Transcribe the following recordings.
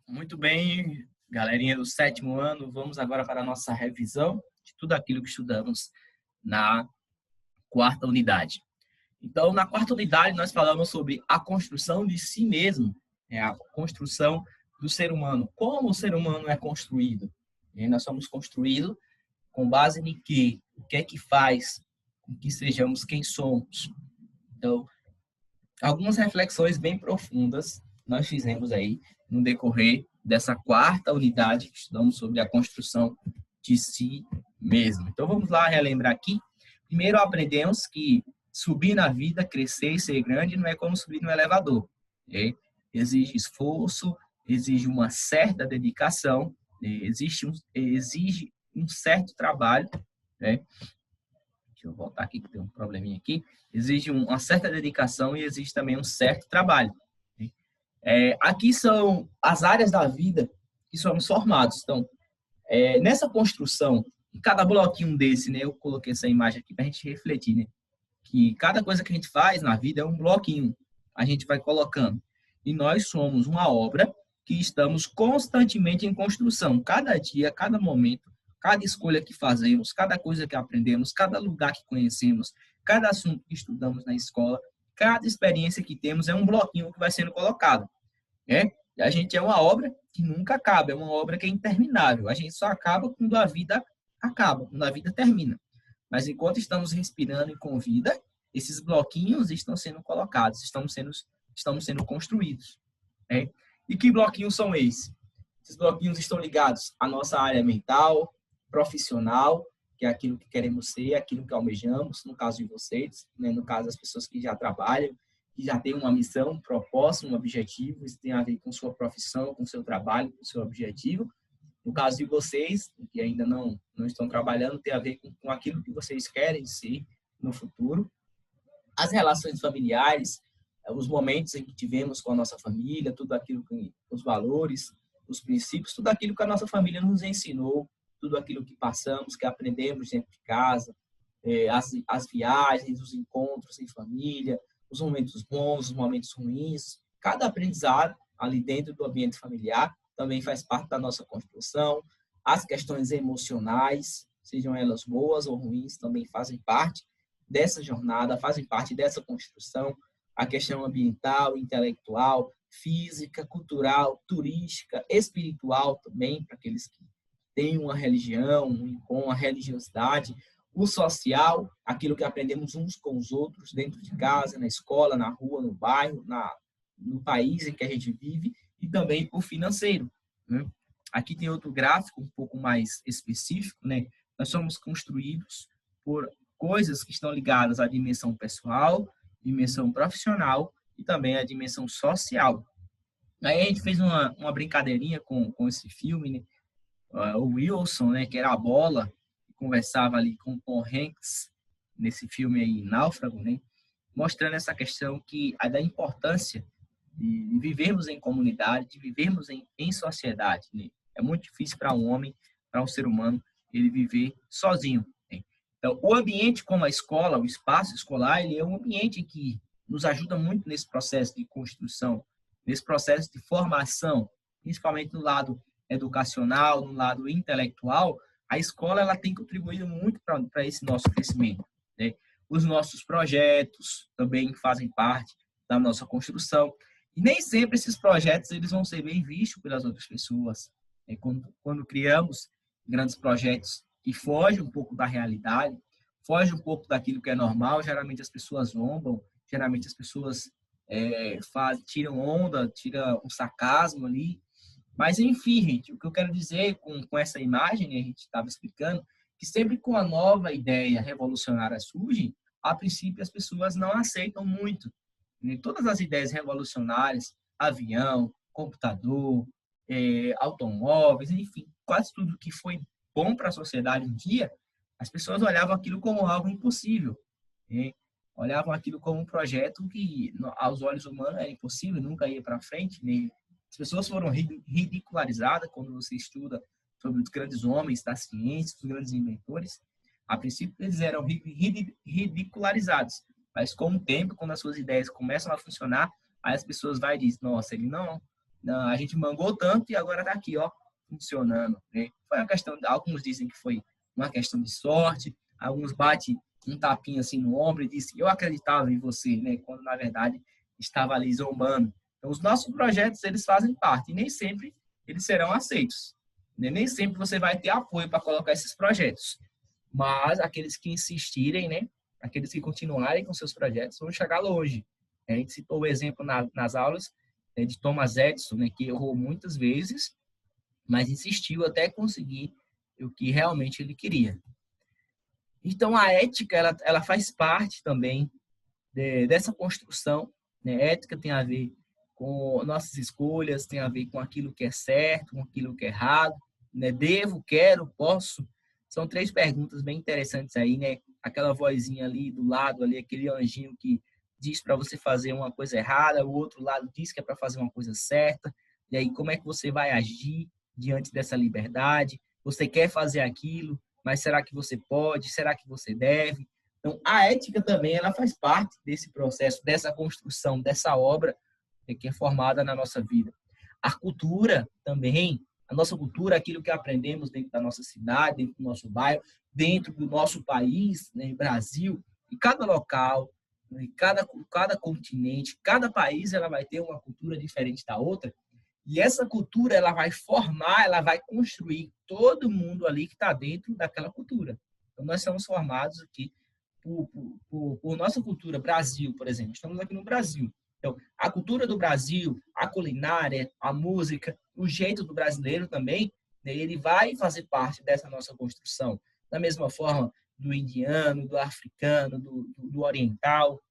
Muito bem, galerinha do sétimo ano, vamos agora para a nossa revisão de tudo aquilo que estudamos na quarta unidade. Então, na quarta unidade, nós falamos sobre a construção de si mesmo, a construção do ser humano. Como o ser humano é construído? Nós somos construídos com base em quê? O que é que faz com que sejamos quem somos? Então, algumas reflexões bem profundas nós fizemos aí no decorrer dessa quarta unidade que estudamos sobre a construção de si mesmo. Então vamos lá relembrar aqui. Primeiro aprendemos que subir na vida, crescer e ser grande não é como subir no elevador. Okay? Exige esforço, exige uma certa dedicação, exige um certo trabalho, né? Deixa eu voltar aqui que tem um probleminha aqui. Exige uma certa dedicação e exige também um certo trabalho. Aqui são as áreas da vida que somos formados. Então, nessa construção, em cada bloquinho desse, né, eu coloquei essa imagem aqui para a gente refletir, né, que cada coisa que a gente faz na vida é um bloquinho. A gente vai colocando. E nós somos uma obra que estamos constantemente em construção. Cada dia, cada momento, cada escolha que fazemos, cada coisa que aprendemos, cada lugar que conhecemos, cada assunto que estudamos na escola, cada experiência que temos é um bloquinho que vai sendo colocado. Né? E a gente é uma obra que nunca acaba, é uma obra que é interminável. A gente só acaba quando a vida acaba, quando a vida termina. Mas enquanto estamos respirando e com vida, esses bloquinhos estão sendo colocados, estamos sendo construídos. Né? E que bloquinhos são esses? Esses bloquinhos estão ligados à nossa área mental, profissional, que é aquilo que queremos ser, aquilo que almejamos, no caso de vocês, né? No caso das pessoas que já trabalham, que já têm uma missão, um propósito, um objetivo, isso tem a ver com sua profissão, com seu trabalho, com seu objetivo. No caso de vocês, que ainda não estão trabalhando, tem a ver com aquilo que vocês querem ser no futuro. As relações familiares, os momentos em que tivemos com a nossa família, tudo aquilo que os valores, os princípios, tudo aquilo que a nossa família nos ensinou, tudo aquilo que passamos, que aprendemos dentro de casa, as viagens, os encontros em família, os momentos bons, os momentos ruins. Cada aprendizado ali dentro do ambiente familiar também faz parte da nossa construção. As questões emocionais, sejam elas boas ou ruins, também fazem parte dessa jornada, fazem parte dessa construção. A questão ambiental, intelectual, física, cultural, turística, espiritual também, para aqueles que têm uma religião, uma religiosidade. O social, aquilo que aprendemos uns com os outros, dentro de casa, na escola, na rua, no bairro, no país em que a gente vive, e também o financeiro. Né? Aqui tem outro gráfico um pouco mais específico, né? Nós somos construídos por coisas que estão ligadas à dimensão pessoal, dimensão profissional e também à dimensão social. Aí a gente fez uma brincadeirinha com esse filme, né? O Wilson, né, que era a bola, conversava ali com o Tom Hanks nesse filme aí, Náufrago, né, mostrando essa questão da importância de vivermos em comunidade, de vivermos em sociedade. Né? É muito difícil para um homem, para um ser humano, ele viver sozinho. Né? Então, o ambiente como a escola, o espaço escolar, ele é um ambiente que nos ajuda muito nesse processo de construção, nesse processo de formação, principalmente no lado educacional, no lado intelectual. A escola ela tem contribuído muito para esse nosso crescimento. Né? Os nossos projetos também fazem parte da nossa construção. E nem sempre esses projetos eles vão ser bem vistos pelas outras pessoas. Né? Quando criamos grandes projetos que fogem um pouco da realidade, fogem um pouco daquilo que é normal, geralmente as pessoas zombam, geralmente as pessoas tiram onda, tiram um sarcasmo ali. Mas, enfim, gente, o que eu quero dizer com essa imagem, a gente estava explicando, que sempre com uma nova ideia revolucionária surge, a princípio as pessoas não aceitam muito. Né? Todas as ideias revolucionárias, avião, computador, automóveis, enfim, quase tudo que foi bom para a sociedade um dia, as pessoas olhavam aquilo como algo impossível. Né? Olhavam aquilo como um projeto que, aos olhos humanos, era impossível, nunca ia para frente, né? As pessoas foram ridicularizadas quando você estuda sobre os grandes homens da ciência, os grandes inventores. A princípio, eles eram ridicularizados. Mas com o tempo, quando as suas ideias começam a funcionar, aí as pessoas vão e dizem, nossa, ele não Não, a gente mangou tanto e agora está aqui, ó, funcionando. Né? Foi uma questão, alguns dizem que foi uma questão de sorte, alguns batem um tapinha assim no ombro e dizem que eu acreditava em você, né? Quando na verdade estava ali zombando. Então, os nossos projetos, eles fazem parte e nem sempre eles serão aceitos. Né? Nem sempre você vai ter apoio para colocar esses projetos. Mas aqueles que insistirem, né? Aqueles que continuarem com seus projetos vão chegar longe. A gente citou o exemplo nas aulas de Thomas Edison, né, que errou muitas vezes, mas insistiu até conseguir o que realmente ele queria. Então, a ética, ela faz parte também dessa construção. Né? Ética tem a ver com nossas escolhas, tem a ver com aquilo que é certo, com aquilo que é errado. Né? Devo, quero, posso. São 3 perguntas bem interessantes aí, né? Aquela vozinha ali do lado, ali, aquele anjinho que diz para você fazer uma coisa errada, o outro lado diz que é para fazer uma coisa certa. E aí, como é que você vai agir diante dessa liberdade? Você quer fazer aquilo, mas será que você pode? Será que você deve? Então, a ética também ela faz parte desse processo, dessa construção, dessa obra que é formada na nossa vida. A cultura também, a nossa cultura, aquilo que aprendemos dentro da nossa cidade, dentro do nosso bairro, dentro do nosso país, né, Brasil, e cada local, né, cada continente, cada país, ela vai ter uma cultura diferente da outra, e essa cultura ela vai formar, ela vai construir todo mundo ali que está dentro daquela cultura. Então, nós somos formados aqui por nossa cultura, Brasil, por exemplo. Estamos aqui no Brasil. Então, a cultura do Brasil, a culinária, a música, o jeito do brasileiro também, né, ele vai fazer parte dessa nossa construção. Da mesma forma do indiano, do africano, do oriental.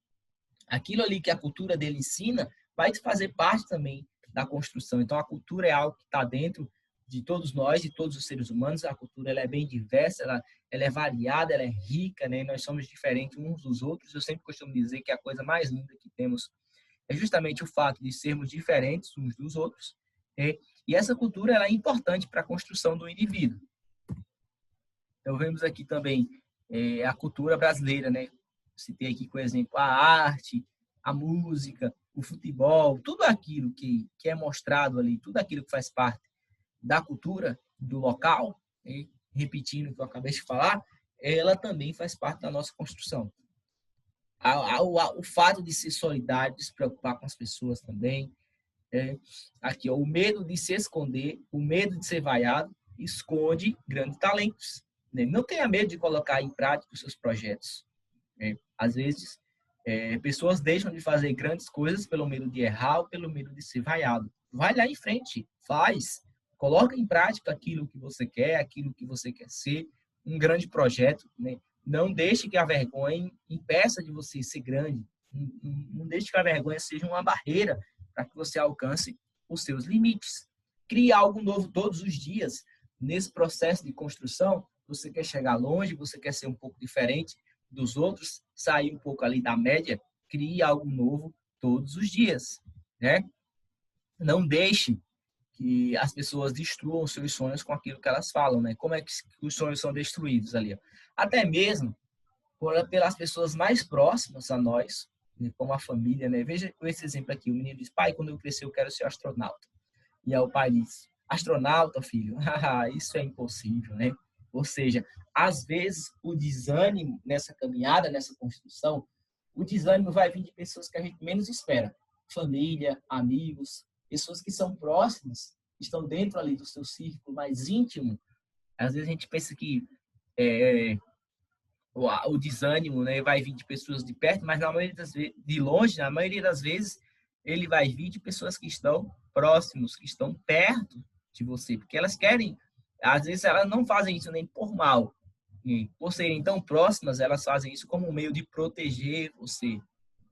Aquilo ali que a cultura dele ensina vai fazer parte também da construção. Então, a cultura é algo que está dentro de todos nós, de todos os seres humanos. A cultura ela é bem diversa, ela é variada, ela é rica, né? Nós somos diferentes uns dos outros. Eu sempre costumo dizer que a coisa mais linda que temos é justamente o fato de sermos diferentes uns dos outros. Né? E essa cultura ela é importante para a construção do indivíduo. Então, vemos aqui também a cultura brasileira, né? Citei aqui, por exemplo, a arte, a música, o futebol, tudo aquilo que é mostrado ali, tudo aquilo que faz parte da cultura do local, né? Repetindo o que eu acabei de falar, ela também faz parte da nossa construção. O fato de ser solidário, de se preocupar com as pessoas também. Aqui, ó, o medo de se esconder, o medo de ser vaiado, esconde grandes talentos. Né? Não tenha medo de colocar em prática os seus projetos. Né? Às vezes, pessoas deixam de fazer grandes coisas pelo medo de errar ou pelo medo de ser vaiado. Vai lá em frente, faz. Coloca em prática aquilo que você quer, aquilo que você quer ser, um grande projeto. Né? Não deixe que a vergonha impeça de você ser grande. Não deixe que a vergonha seja uma barreira para que você alcance os seus limites. Crie algo novo todos os dias. Nesse processo de construção, você quer chegar longe, você quer ser um pouco diferente dos outros, sair um pouco ali da média, crie algo novo todos os dias, né? Não deixe que as pessoas destruam os seus sonhos com aquilo que elas falam, né? Como é que os sonhos são destruídos ali? Até mesmo pelas pessoas mais próximas a nós, né? Como a família, né? Veja esse exemplo aqui, o menino diz, pai, quando eu crescer eu quero ser astronauta. E aí o pai diz, astronauta, filho? Isso é impossível, né? Ou seja, às vezes o desânimo nessa caminhada, nessa construção, o desânimo vai vir de pessoas que a gente menos espera. Família, amigos, pessoas que são próximas, estão dentro ali do seu círculo mais íntimo. Às vezes a gente pensa que o desânimo, né, vai vir de pessoas de perto, mas na maioria das vezes, de longe, na maioria das vezes, ele vai vir de pessoas que estão próximos, que estão perto de você, porque elas querem, às vezes elas não fazem isso nem por mal, e por serem tão próximas, elas fazem isso como um meio de proteger você,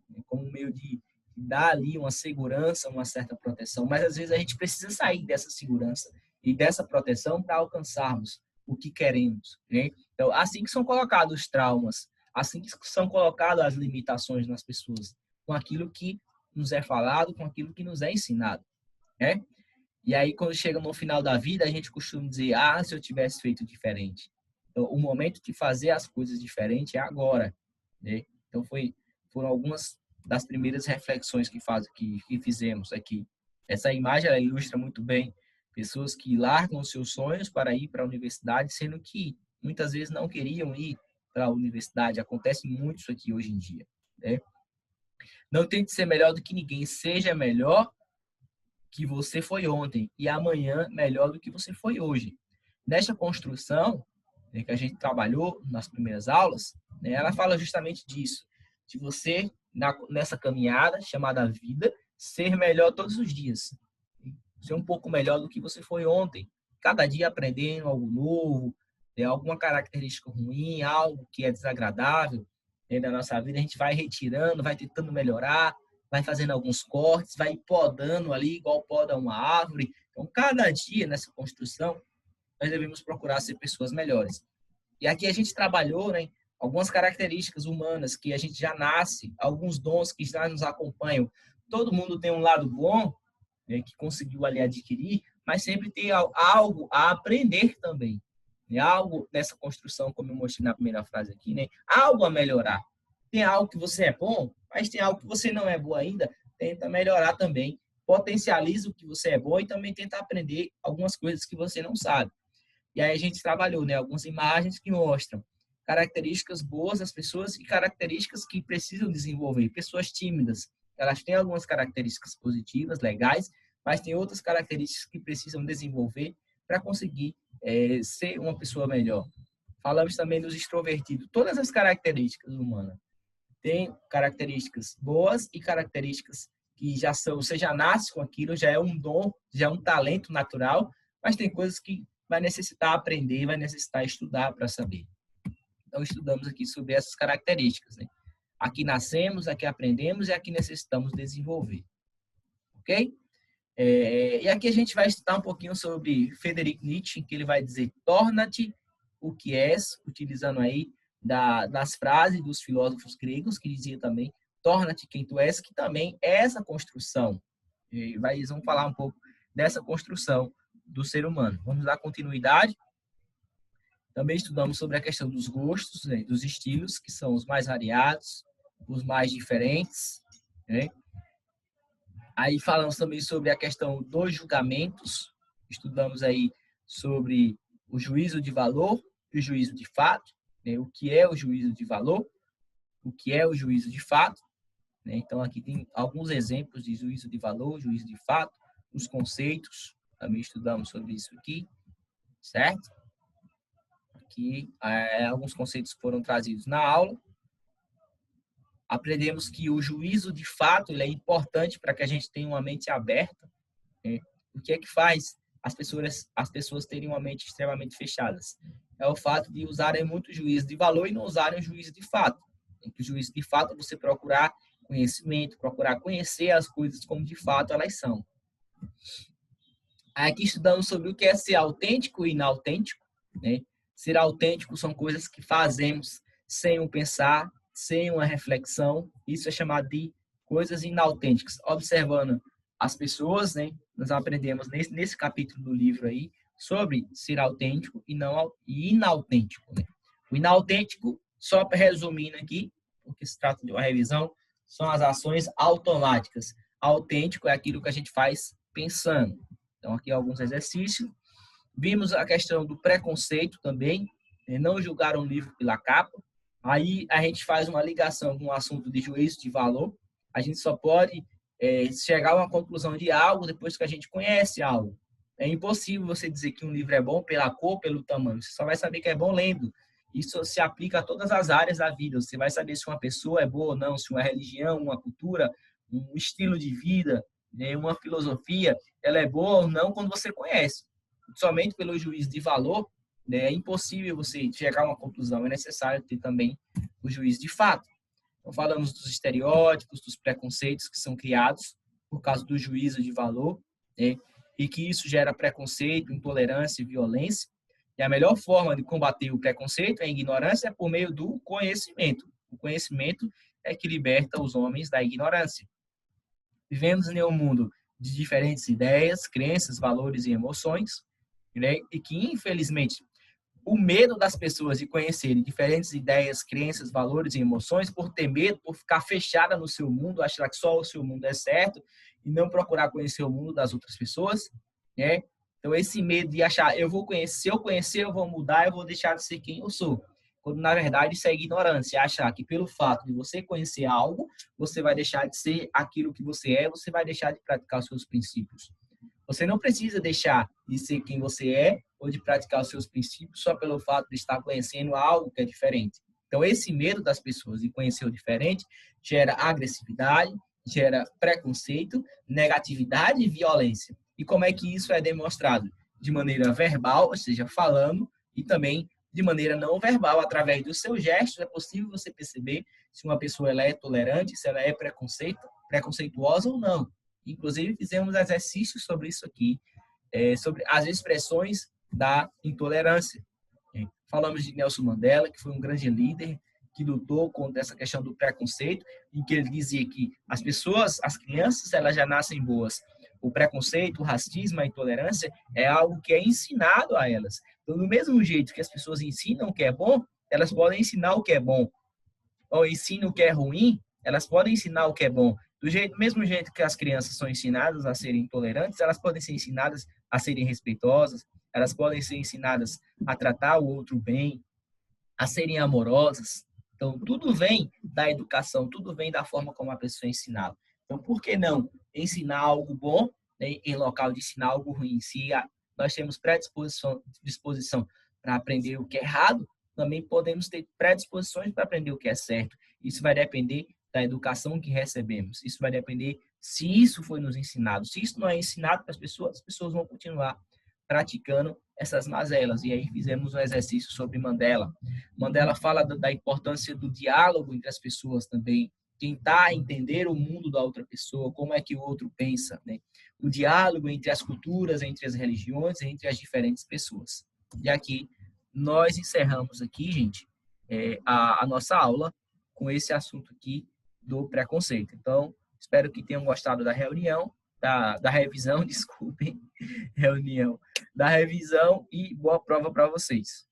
né, como um meio de dar ali uma segurança, uma certa proteção, mas às vezes a gente precisa sair dessa segurança e dessa proteção para alcançarmos o que queremos, né? Então, assim que são colocados os traumas, assim que são colocadas as limitações nas pessoas, com aquilo que nos é falado, com aquilo que nos é ensinado, né? E aí, quando chega no final da vida, a gente costuma dizer, se eu tivesse feito diferente. Então, o momento de fazer as coisas diferente é agora, né? Então, foram algumas das primeiras reflexões que fizemos aqui. Essa imagem ela ilustra muito bem pessoas que largam os seus sonhos para ir para a universidade, sendo que muitas vezes não queriam ir para a universidade. Acontece muito isso aqui hoje em dia, né? Não tente ser melhor do que ninguém, seja melhor que você foi ontem e amanhã melhor do que você foi hoje. Nesta construção, né, que a gente trabalhou nas primeiras aulas, né, ela fala justamente disso, de você, nessa caminhada chamada vida, ser melhor todos os dias. Ser um pouco melhor do que você foi ontem. Cada dia aprendendo algo novo, alguma característica ruim, algo que é desagradável da nossa vida, a gente vai retirando, vai tentando melhorar, vai fazendo alguns cortes, vai podando ali, igual poda uma árvore. Então, cada dia nessa construção, nós devemos procurar ser pessoas melhores. E aqui a gente trabalhou, né, algumas características humanas que a gente já nasce, alguns dons que já nos acompanham. Todo mundo tem um lado bom, né, que conseguiu ali adquirir, mas sempre tem algo a aprender também. Né? Algo nessa construção, como eu mostrei na primeira frase aqui, né? Algo a melhorar. Tem algo que você é bom, mas tem algo que você não é bom ainda, tenta melhorar também. Potencializa o que você é bom e também tenta aprender algumas coisas que você não sabe. E aí a gente trabalhou, né, algumas imagens que mostram características boas das pessoas e características que precisam desenvolver. Pessoas tímidas, elas têm algumas características positivas, legais, mas tem outras características que precisam desenvolver para conseguir ser uma pessoa melhor. Falamos também dos extrovertidos. Todas as características humanas têm características boas e características que já são, você já nasce com aquilo, já é um dom, já é um talento natural, mas tem coisas que vai necessitar aprender, vai necessitar estudar para saber. Então, estudamos aqui sobre essas características, né? Aqui nascemos, aqui aprendemos e aqui necessitamos desenvolver. Ok? E aqui a gente vai estudar um pouquinho sobre Friedrich Nietzsche, que ele vai dizer: torna-te o que és, utilizando aí das frases dos filósofos gregos, que dizia também: torna-te quem tu és, que também é essa construção. Eles vão falar um pouco dessa construção do ser humano. Vamos dar continuidade. Também estudamos sobre a questão dos gostos, né, dos estilos, que são os mais variados, os mais diferentes, né? Aí falamos também sobre a questão dos julgamentos, estudamos aí sobre o juízo de valor e o juízo de fato, né? O que é o juízo de valor, o que é o juízo de fato, né? Então aqui tem alguns exemplos de juízo de valor, juízo de fato, os conceitos, também estudamos sobre isso aqui, certo? Aqui alguns conceitos foram trazidos na aula. Aprendemos que o juízo de fato ele é importante para que a gente tenha uma mente aberta. Né? O que é que faz as pessoas terem uma mente extremamente fechadas? É o fato de usarem muito juízo de valor e não usarem o juízo de fato. O juízo de fato é você procurar conhecimento, procurar conhecer as coisas como de fato elas são. Aqui estudamos sobre o que é ser autêntico e inautêntico. Né? Ser autêntico são coisas que fazemos sem um pensar, sem uma reflexão. Isso é chamado de coisas inautênticas. Observando as pessoas, né? Nós aprendemos nesse capítulo do livro aí sobre ser autêntico e inautêntico. Né? O inautêntico, só resumindo aqui, porque se trata de uma revisão, são as ações automáticas. Autêntico é aquilo que a gente faz pensando. Então, aqui alguns exercícios. Vimos a questão do preconceito também, não julgar um livro pela capa. Aí a gente faz uma ligação com o assunto de juízo de valor. A gente só pode chegar a uma conclusão de algo depois que a gente conhece algo. É impossível você dizer que um livro é bom pela cor, pelo tamanho. Você só vai saber que é bom lendo. Isso se aplica a todas as áreas da vida. Você vai saber se uma pessoa é boa ou não, se uma religião, uma cultura, um estilo de vida, uma filosofia, ela é boa ou não quando você conhece. Somente pelo juízo de valor, é impossível você chegar a uma conclusão. É necessário ter também o juízo de fato. Então, falamos dos estereótipos, dos preconceitos que são criados por causa do juízo de valor, né? E que isso gera preconceito, intolerância e violência. E a melhor forma de combater o preconceito, a ignorância, é por meio do conhecimento. O conhecimento é que liberta os homens da ignorância. Vivemos em um mundo de diferentes ideias, crenças, valores e emoções, né? E que, infelizmente, o medo das pessoas de conhecerem diferentes ideias, crenças, valores e emoções, por ter medo, por ficar fechada no seu mundo, achar que só o seu mundo é certo, e não procurar conhecer o mundo das outras pessoas, né? Então, esse medo de achar, eu vou conhecer, se eu conhecer, eu vou mudar, eu vou deixar de ser quem eu sou. Quando, na verdade, isso é ignorância. Achar que pelo fato de você conhecer algo, você vai deixar de ser aquilo que você é, você vai deixar de praticar os seus princípios. Você não precisa deixar de ser quem você é ou de praticar os seus princípios só pelo fato de estar conhecendo algo que é diferente. Então, esse medo das pessoas de conhecer o diferente gera agressividade, gera preconceito, negatividade e violência. E como é que isso é demonstrado? De maneira verbal, ou seja, falando, e também de maneira não verbal, através dos seus gestos, é possível você perceber se uma pessoa ela é tolerante, se ela é preconceituosa ou não. Inclusive, fizemos exercícios sobre isso aqui, sobre as expressões da intolerância. Falamos de Nelson Mandela, que foi um grande líder, que lutou contra essa questão do preconceito, em que ele dizia que as pessoas, as crianças, elas já nascem boas. O preconceito, o racismo, a intolerância é algo que é ensinado a elas. Então, do mesmo jeito que as pessoas ensinam o que é bom, elas podem ensinar o que é bom. Ou ensinam o que é ruim, elas podem ensinar o que é bom. Do mesmo jeito que as crianças são ensinadas a serem intolerantes, elas podem ser ensinadas a serem respeitosas, elas podem ser ensinadas a tratar o outro bem, a serem amorosas. Então, tudo vem da educação, tudo vem da forma como a pessoa é ensinada. Então, por que não ensinar algo bom, né, em local de ensinar algo ruim? Se nós temos disposição para aprender o que é errado, também podemos ter predisposições para aprender o que é certo. Isso vai depender da educação que recebemos. Isso vai depender se isso foi nos ensinado. Se isso não é ensinado para as pessoas vão continuar praticando essas mazelas. E aí fizemos um exercício sobre Mandela. Mandela fala da importância do diálogo entre as pessoas também, tentar entender o mundo da outra pessoa, como é que o outro pensa, né? O diálogo entre as culturas, entre as religiões, entre as diferentes pessoas. E aqui nós encerramos aqui, gente, a nossa aula com esse assunto aqui do preconceito. Então, espero que tenham gostado da reunião, da revisão, desculpem, reunião, da revisão, e boa prova para vocês.